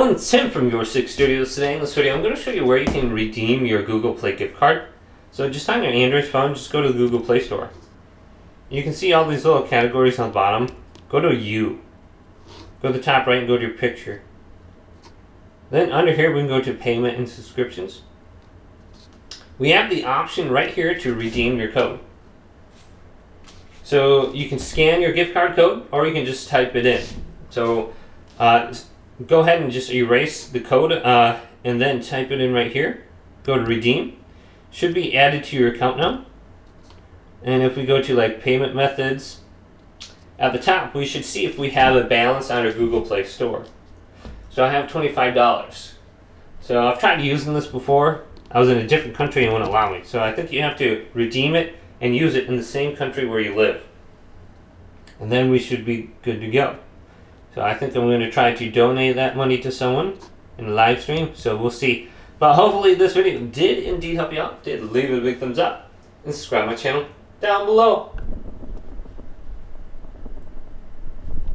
It's Tim from Your Six Studios. Today in this video, I'm going to show you where you can redeem your Google Play gift card. So just on your Android phone, just go to the Google Play Store. You can see all these little categories on the bottom. Go to You. Go to the top right and go to your picture. Then under here, we can go to Payment and Subscriptions. We have the option right here to redeem your code. So you can scan your gift card code, or you can just type it in. So go ahead and just erase the code and then type it in right here. Go to Redeem. Should be added to your account now. And if we go to like Payment Methods, at the top we should see if we have a balance on our Google Play Store. So I have $25. So I've tried using this before. I was in a different country and it wouldn't allow me. So I think you have to redeem it and use it in the same country where you live. And then we should be good to go. So I think I'm going to try to donate that money to someone in a live stream. So we'll see. But hopefully this video did indeed help you out. If it did, leave it a big thumbs up. And subscribe to my channel down below.